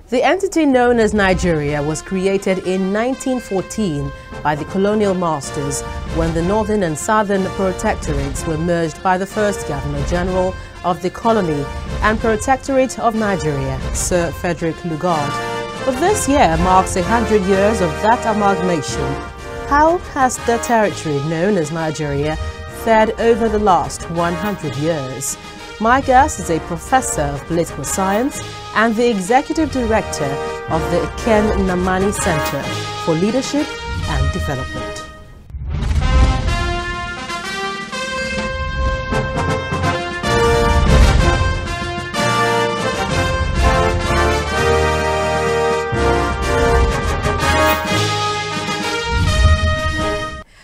The entity known as Nigeria was created in 1914 by the colonial masters when the northern and southern protectorates were merged by the first Governor-General of the colony and Protectorate of Nigeria, Sir Frederick Lugard. But this year marks 100 years of that amalgamation. How has the territory known as Nigeria fared over the last 100 years? My guest is a professor of political science and the executive director of the Ken Namani Center for Leadership and Development.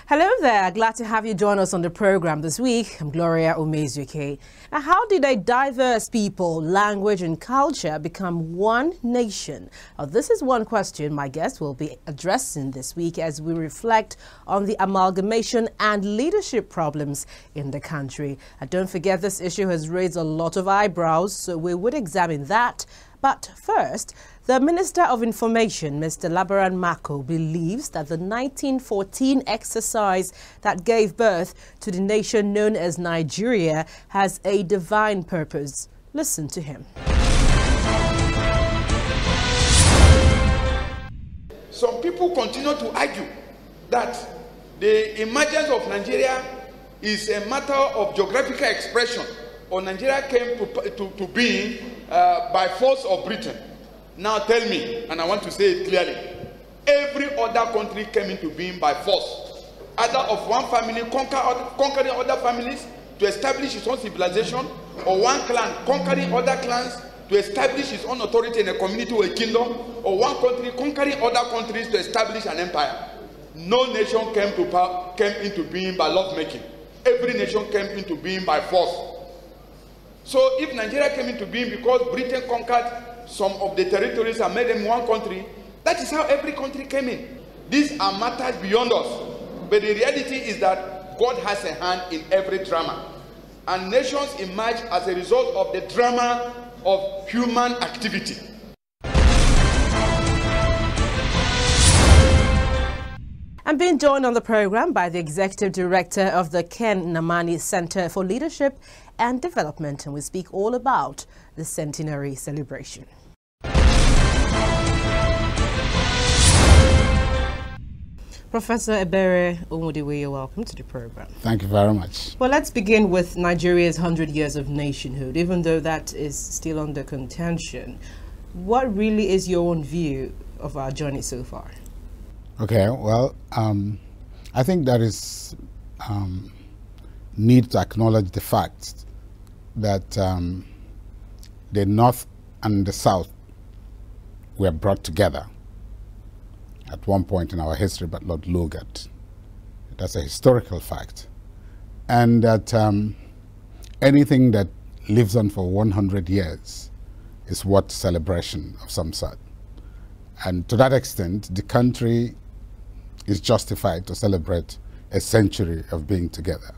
Hello there, glad to have you join us on the program this week. I'm Gloria Omezuke. Now, how did a diverse people, language and culture become one nation? This is one question my guest will be addressing this week as we reflect on the amalgamation and leadership problems in the country. And don't forget, this issue has raised a lot of eyebrows, so we would examine that. But first, the Minister of Information, Mr. Labaran Mako, believes that the 1914 exercise that gave birth to the nation known as Nigeria has a divine purpose. Listen to him. Some people continue to argue that the emergence of Nigeria is a matter of geographical expression, or Nigeria came to being by force of Britain. Now tell me, and I want to say it clearly, every other country came into being by force, either of one family conquering other families to establish its own civilization, or one clan conquering other clans to establish its own authority in a community or a kingdom, or one country conquering other countries to establish an empire. No nation came into being by lovemaking. Every nation came into being by force. So if Nigeria came into being because Britain conquered some of the territories and made them one country, that is how every country came in. These are matters beyond us. But the reality is that God has a hand in every drama. And nations emerge as a result of the drama of human activity. I'm being joined on the program by the Executive Director of the Ken Namani Center for Leadership and Development, and we speak all about the Centenary celebration. Professor Ebere Onwudiwe, you're welcome to the program. Thank you very much. Well, let's begin with Nigeria's 100 years of nationhood, even though that is still under contention. What really is your own view of our journey so far? Okay, well, I think there is need to acknowledge the fact that the North and the South were brought together at one point in our history, but Lord Lugard. That's a historical fact. And that anything that lives on for 100 years is worth celebration of some sort. And to that extent, the country is justified to celebrate a century of being together.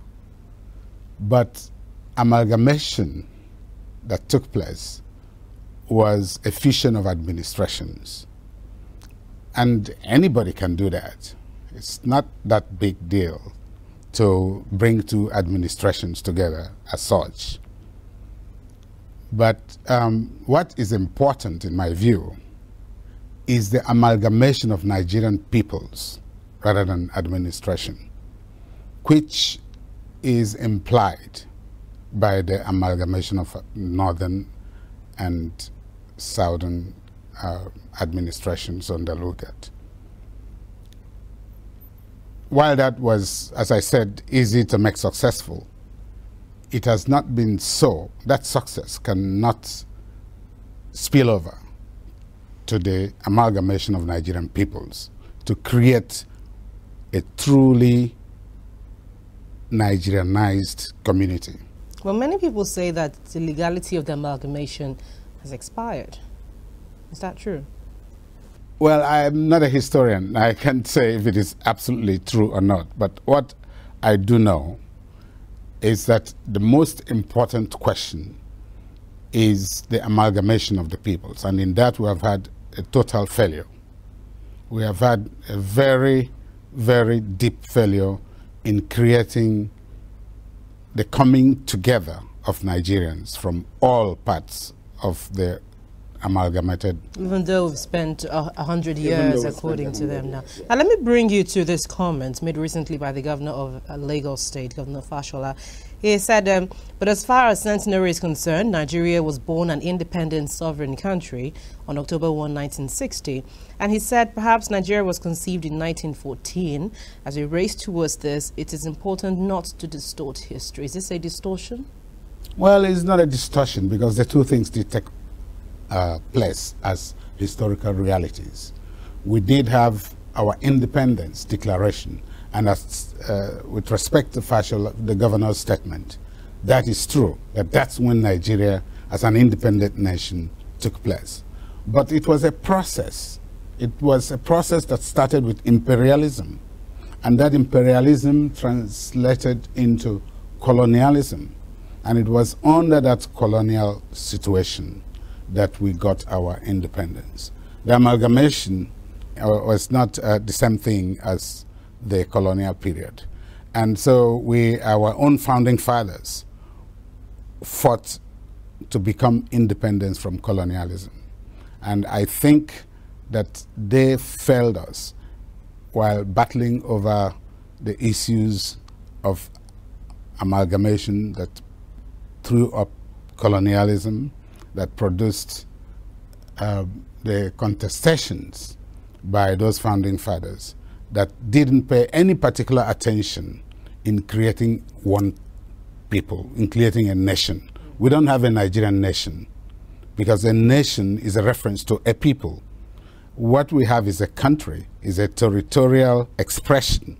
But amalgamation that took place was a fusion of administrations. And anybody can do that. It's not that big deal to bring two administrations together as such. But what is important in my view is the amalgamation of Nigerian peoples rather than administration, which is implied by the amalgamation of northern and southern administrations under Lugard. While that was, as I said, easy to make successful, it has not been so. That success cannot spill over to the amalgamation of Nigerian peoples to create a truly Nigerianized community. Well, many people say that the legality of the amalgamation has expired. Is that true? Well, I'm not a historian. I can't say if it is absolutely true or not. But what I do know is that the most important question is the amalgamation of the peoples. And in that we have had a total failure. We have had a very, very deep failure in creating the coming together of Nigerians from all parts of the amalgamated. Even though we've spent 100 years, according to them now. Now, let me bring you to this comment made recently by the governor of Lagos State, Governor Fashola. He said, but as far as Centenary is concerned, Nigeria was born an independent sovereign country on October 1, 1960. And he said perhaps Nigeria was conceived in 1914. As we race towards this, it is important not to distort history. Is this a distortion? Well, it's not a distortion because the two things did take place as historical realities. We did have our independence declaration, and as, with respect to Fashola, the governor's statement, that is true, that's when Nigeria as an independent nation took place. But it was a process. It was a process that started with imperialism, and that imperialism translated into colonialism. And it was under that colonial situation that we got our independence. The amalgamation was not the same thing as the colonial period. And so our own founding fathers fought to become independent from colonialism. And I think that they failed us while battling over the issues of amalgamation that threw up colonialism, that produced the contestations by those founding fathers that didn't pay any particular attention in creating one people, in creating a nation. We don't have a Nigerian nation because a nation is a reference to a people. What we have is a country, is a territorial expression,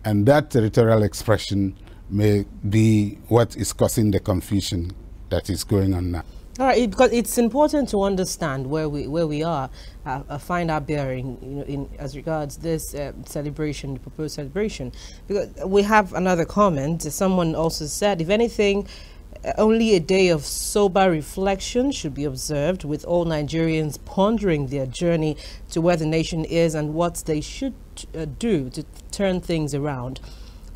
and that territorial expression may be what is causing the confusion that is going on now. All right, because it's important to understand where we are, find our bearing, in as regards this celebration, the proposed celebration. Because we have another comment. Someone also said, if anything, only a day of sober reflection should be observed, with all Nigerians pondering their journey to where the nation is and what they should do to turn things around.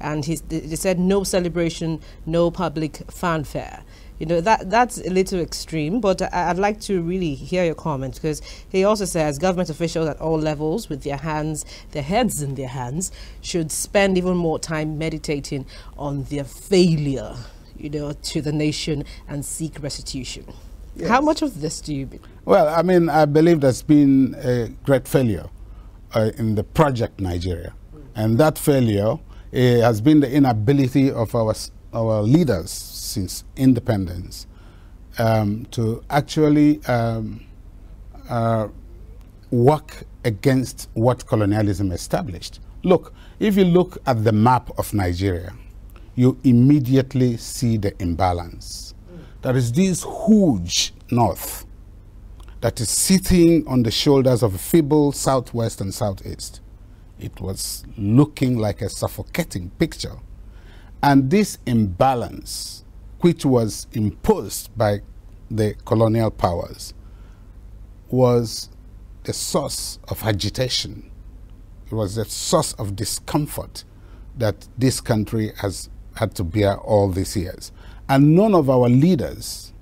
And he said, no celebration, no public fanfare. That's a little extreme, but I'd like to really hear your comment, because he also says government officials at all levels with their heads in their hands, should spend even more time meditating on their failure, to the nation and seek restitution. Yes. How much of this do you believe? Well, I mean, I believe there's been a great failure in the project Nigeria. And that failure has been the inability of our leaders since independence to actually work against what colonialism established. Look, if you look at the map of Nigeria, you immediately see the imbalance. There is this huge north that is sitting on the shoulders of a feeble southwest and southeast. It was looking like a suffocating picture. And this imbalance, which was imposed by the colonial powers, was the source of agitation. It was the source of discomfort that this country has had to bear all these years. And none of our leaders,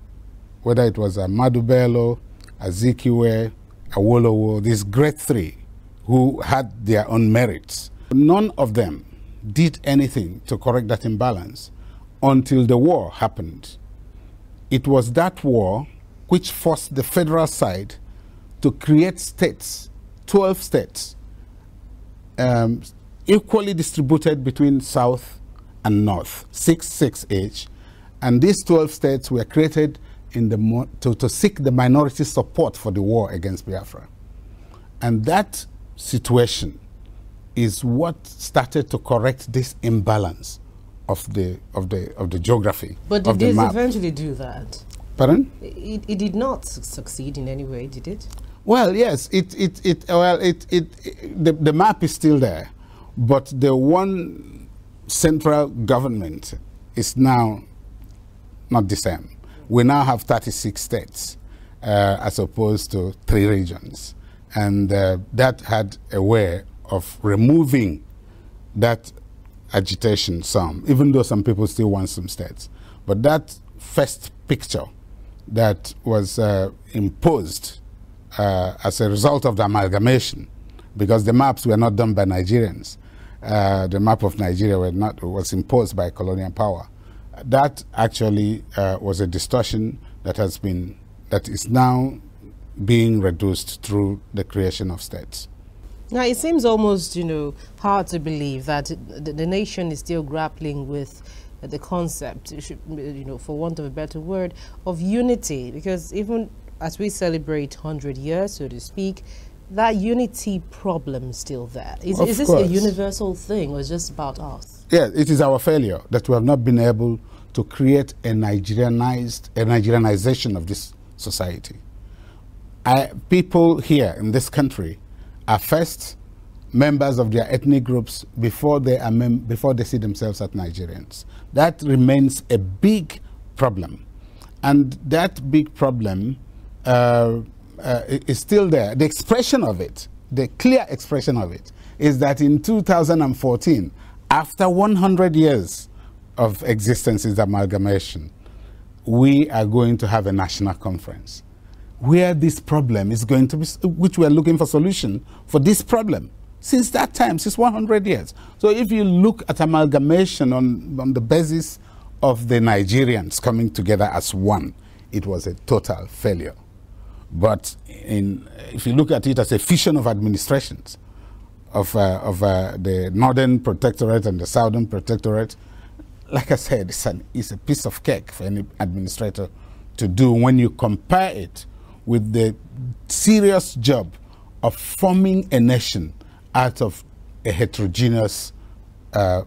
whether it was Ahmadu Bello, Azikiwe, Awolowo, these great three who had their own merits, none of them did anything to correct that imbalance until the war happened. It was that war which forced the federal side to create states, 12 states, equally distributed between South and North, 6 each. And these 12 states were created to seek the minority support for the war against Biafra. And that situation is what started to correct this imbalance of the geography. But did it eventually do that? Pardon? It did not succeed in any way, did it? Well, yes. The map is still there, but the one central government is now not the same. We now have 36 states as opposed to 3 regions. And that had a way of removing that agitation some, even though some people still want some states. But that first picture that was imposed as a result of the amalgamation, because the maps were not done by Nigerians. The map of Nigeria was imposed by colonial power. That actually was a distortion that is now being reduced through the creation of states. Now, it seems almost, hard to believe that the nation is still grappling with the concept, for want of a better word, of unity, because even as we celebrate 100 years, so to speak, that unity problem is still there. Is this a universal thing, or is it just about us? Yeah, it is our failure that we have not been able to create a Nigerianization of this society. People here in this country are first members of their ethnic groups before they see themselves as Nigerians. That remains a big problem, and that big problem is still there. The expression of it, the clear expression of it, is that in 2014, after 100 years of existence in the amalgamation, we are going to have a national conference where this problem is going to be, which we are looking for solution for this problem since that time, since 100 years. So if you look at amalgamation on the basis of the Nigerians coming together as one, it was a total failure. But if you look at it as a fusion of administrations, of the Northern Protectorate and the Southern Protectorate, like I said, it's a piece of cake for any administrator to do when you compare it with the serious job of forming a nation out of a heterogeneous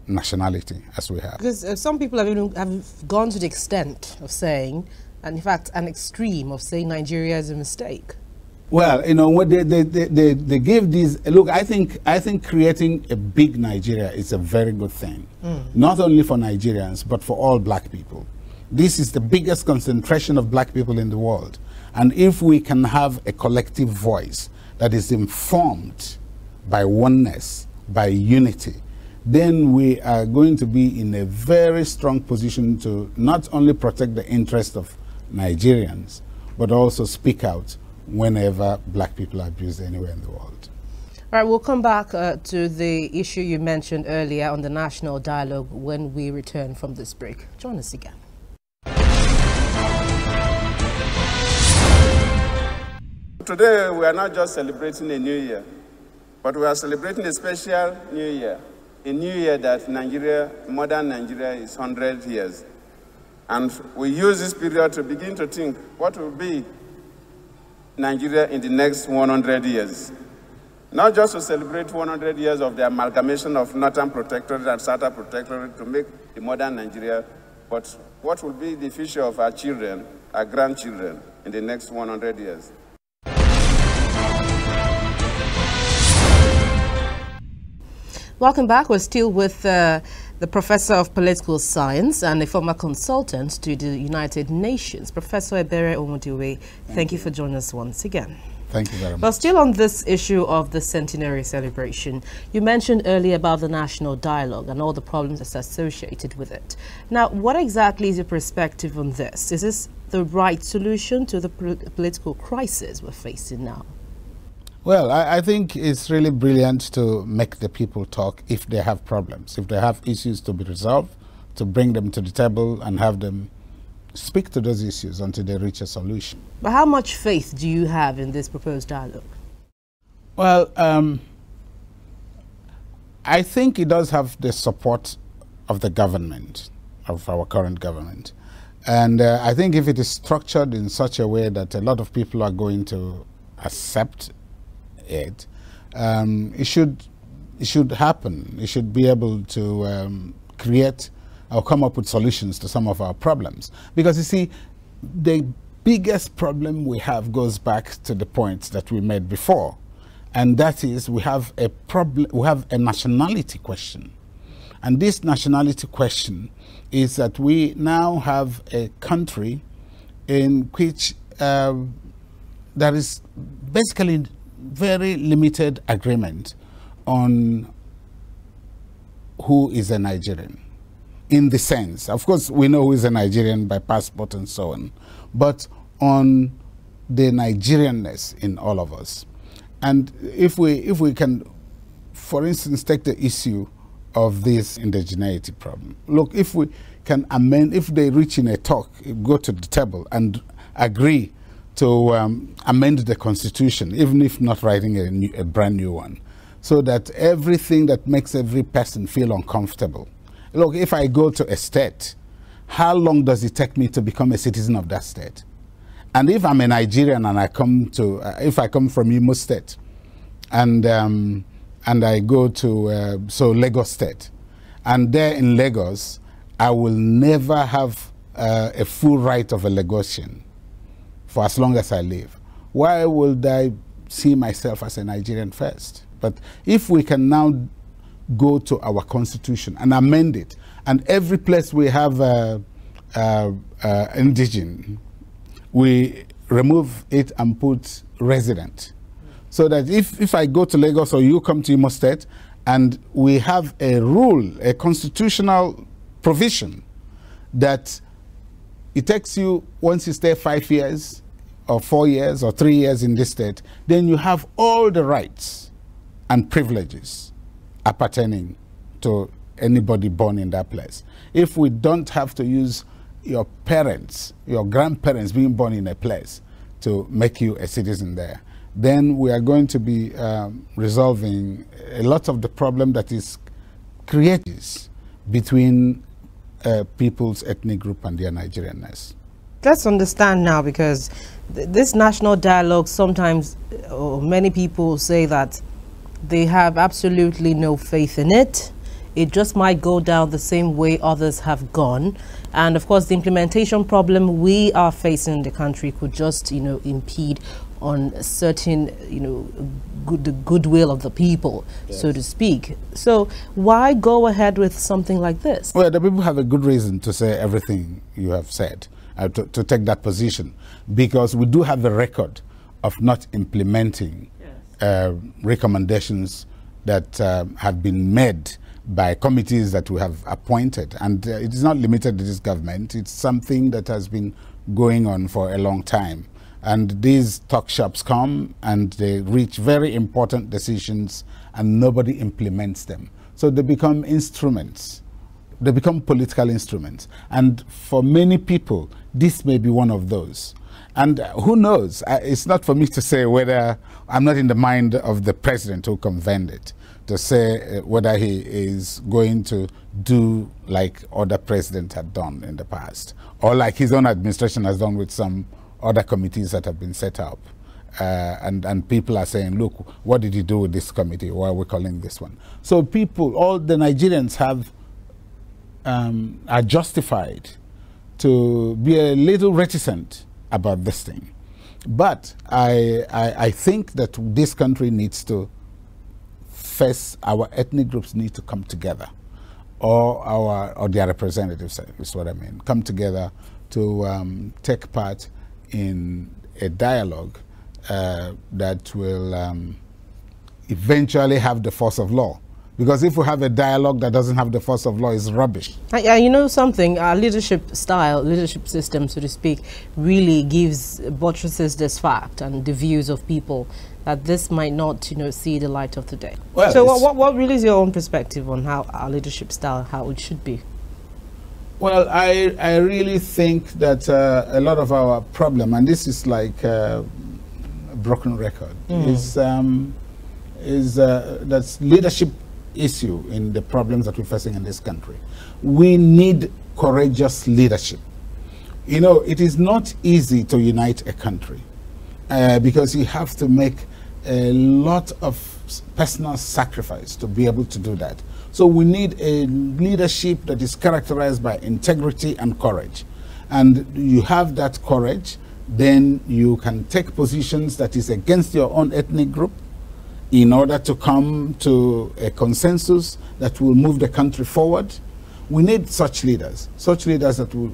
nationality as we have. Because some people have gone to the extent of saying, and in fact an extreme of saying Nigeria is a mistake. Well, what they give these, look, I think creating a big Nigeria is a very good thing, not only for Nigerians, but for all black people. This is the biggest concentration of black people in the world. And if we can have a collective voice that is informed by oneness, by unity, then we are going to be in a very strong position to not only protect the interests of Nigerians, but also speak out whenever black people are abused anywhere in the world. All right, we'll come back to the issue you mentioned earlier on the national dialogue when we return from this break. Join us again. Today, we are not just celebrating a new year, but we are celebrating a special new year. A new year that Nigeria, modern Nigeria, is 100 years. And we use this period to begin to think what will be Nigeria in the next 100 years. Not just to celebrate 100 years of the amalgamation of Northern Protectorate and Southern Protectorate to make the modern Nigeria, but what will be the future of our children, our grandchildren, in the next 100 years. Welcome back. We're still with the Professor of Political Science and a former consultant to the United Nations, Professor Ebere Onwudiwe. Thank you for joining us once again. Thank you very much. Well, still on this issue of the Centenary celebration, you mentioned earlier about the national dialogue and all the problems that's associated with it. Now, what exactly is your perspective on this? Is this the right solution to the political crisis we're facing now? Well, I think it's really brilliant to make the people talk if they have problems, if they have issues to be resolved, to bring them to the table and have them speak to those issues until they reach a solution. But how much faith do you have in this proposed dialogue? Well, I think it does have the support of the government, of our current government. And I think if it is structured in such a way that a lot of people are going to accept it, it should happen. It should be able to create or come up with solutions to some of our problems. Because you see, the biggest problem we have goes back to the point that we made before, and that is we have a problem. We have a nationality question, and this nationality question is that we now have a country in which there is basically very limited agreement on who is a Nigerian. In the sense, of course, we know who is a Nigerian by passport and so on, but on the Nigerianness in all of us. And if we can, for instance, take the issue of this indigeneity problem. Look, if we can amend, if they reach in a talk, go to the table and agree to amend the Constitution, even if not writing a brand new one, so that everything that makes every person feel uncomfortable. Look, if I go to a state, how long does it take me to become a citizen of that state? And if I'm a Nigerian and I come to, if I come from Imo State, and I go to Lagos State, and there in Lagos, I will never have a full right of a Lagosian for as long as I live. Why would I see myself as a Nigerian first? But if we can now go to our constitution and amend it, and every place we have indigene, we remove it and put resident. So that if I go to Lagos or you come to Imo State, and we have a rule, a constitutional provision that it takes you, once you stay 5 years or 4 years or 3 years in this state, then you have all the rights and privileges appertaining to anybody born in that place. If we don't have to use your parents, your grandparents being born in a place to make you a citizen there, then we are going to be resolving a lot of the problem that is created between people's ethnic group and their Nigerianness. Let's understand now, because this national dialogue, sometimes many people say that they have absolutely no faith in it. It just might go down the same way others have gone. And of course, the implementation problem we are facing in the country could just, impede on certain, the goodwill of the people, yes, so to speak. So why go ahead with something like this? Well, the people have a good reason to say everything you have said, to take that position, because we do have a record of not implementing, yes, recommendations that have been made by committees that we have appointed. And it is not limited to this government. It's something that has been going on for a long time. And these talk shops come and they reach very important decisions and nobody implements them. So they become instruments. They become political instruments. And for many people, this may be one of those. And who knows? It's not for me to say whether, I'm not in the mind of the president who convened it, to say whether he is going to do like other presidents had done in the past, or like his own administration has done with some other committees that have been set up. And people are saying, look, what did you do with this committee? Why are we calling this one? So people, all the Nigerians have, are justified to be a little reticent about this thing. But I think that this country needs to, first, our ethnic groups need to come together, or their representatives, is what I mean, come together to take part in a dialogue that will eventually have the force of law. Because if we have a dialogue that doesn't have the force of law, it's rubbish. You know something, our leadership style, leadership system, so to speak, really buttresses this fact and the views of people that this might not, see the light of the day. Well, so what really is your own perspective on how our leadership style, how it should be? Well, I really think that a lot of our problem, and this is like a broken record, is that's leadership issue in the problems that we're facing in this country. We need courageous leadership. It is not easy to unite a country because you have to make a lot of personal sacrifice to be able to do that. So we need a leadership that is characterized by integrity and courage. And you have that courage, then you can take positions that is against your own ethnic group in order to come to a consensus that will move the country forward. We need such leaders that will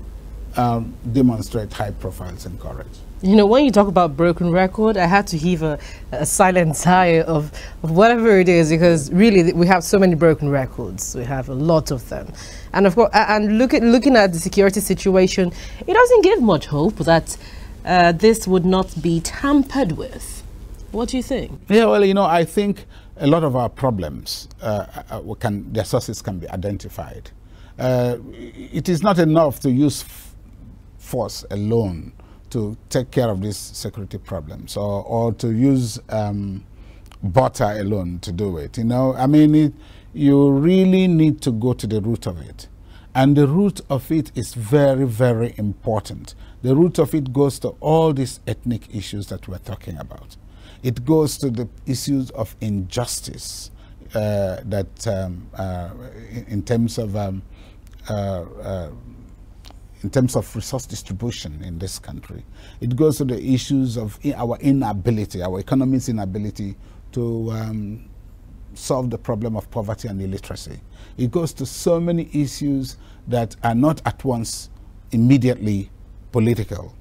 demonstrate high profiles and courage. You know, when you talk about broken record, I had to heave a silent sigh of whatever it is, because really we have so many broken records. We have a lot of them. And of course, and looking at the security situation, it doesn't give much hope that this would not be tampered with. What do you think? Yeah, well, you know, I think a lot of our problems, their sources can be identified. It is not enough to use force alone to take care of these security problems, or to use butter alone to do it. You know, I mean, you really need to go to the root of it. And the root of it is very, very important. The root of it goes to all these ethnic issues that we're talking about. It goes to the issues of injustice in terms of resource distribution in this country. It goes to the issues of our inability, our economy's inability to solve the problem of poverty and illiteracy. It goes to so many issues that are not at once immediately political,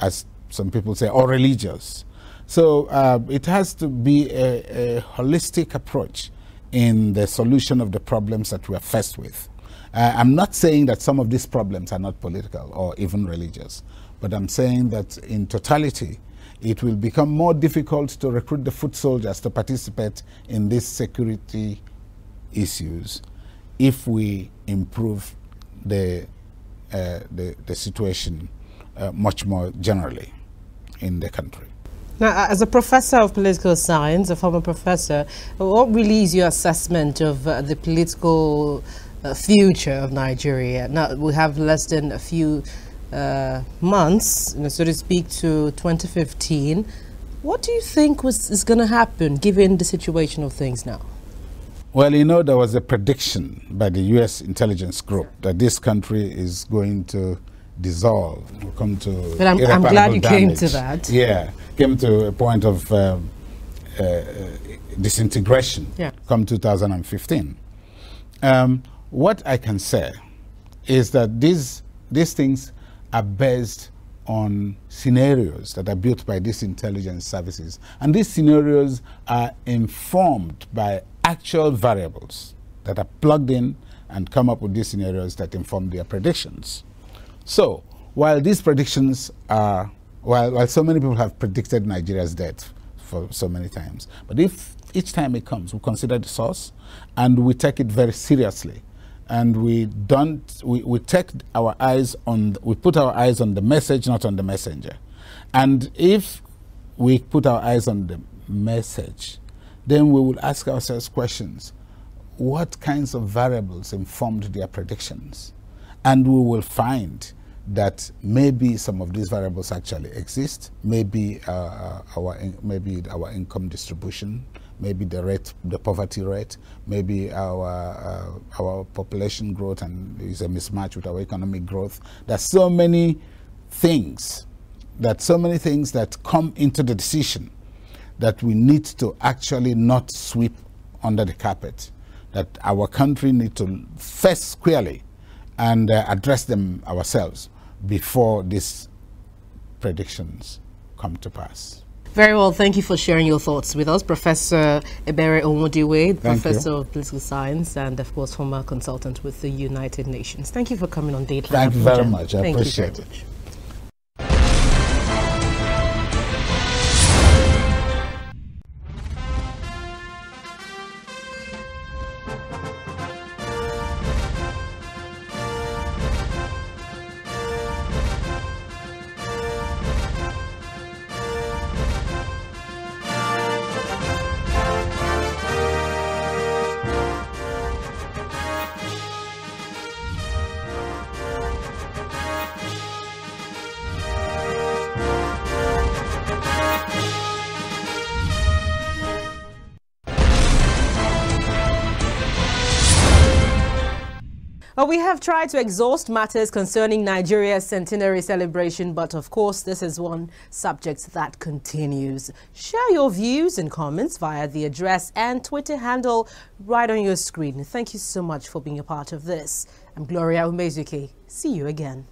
as some people say, or religious. So it has to be a holistic approach in the solution of the problems that we are faced with. I'm not saying that some of these problems are not political or even religious, but I'm saying that in totality, it will become more difficult to recruit the foot soldiers to participate in these security issues if we improve the situation much more generally in the country. Now, as a professor of political science, a former professor, what really is your assessment of the political future of Nigeria? Now, we have less than a few months, so to speak, to 2015. What do you think is going to happen given the situation of things now? Well, you know, there was a prediction by the U.S. intelligence group that this country is going to dissolve, come to but I'm glad you came to that. Yeah, came to a point of disintegration come 2015. What I can say is that these things are based on scenarios that are built by these intelligence services. And these scenarios are informed by actual variables that are plugged in and come up with these scenarios that inform their predictions. So, while these predictions are, while so many people have predicted Nigeria's death for so many times, but if each time it comes, we consider the source and we take it very seriously. And we take our eyes on, we put our eyes on the message, not on the messenger. And if we put our eyes on the message, then we will ask ourselves questions. What kinds of variables informed their predictions? And we will find that maybe some of these variables actually exist. Maybe our income distribution, maybe the poverty rate, maybe our population growth, and is a mismatch with our economic growth. There's so many things that come into the decision that we need to actually not sweep under the carpet, that our country needs to face squarely and address them ourselves before these predictions come to pass. Very well, thank you for sharing your thoughts with us, Professor Ebere Onwudiwe, Professor of Political Science and, of course, former consultant with the United Nations. Thank you for coming on Dateline. Thank you very much. I appreciate it. Well, we have tried to exhaust matters concerning Nigeria's centenary celebration, but of course, this is one subject that continues. Share your views and comments via the address and Twitter handle right on your screen. Thank you so much for being a part of this. I'm Gloria Umezuki. See you again.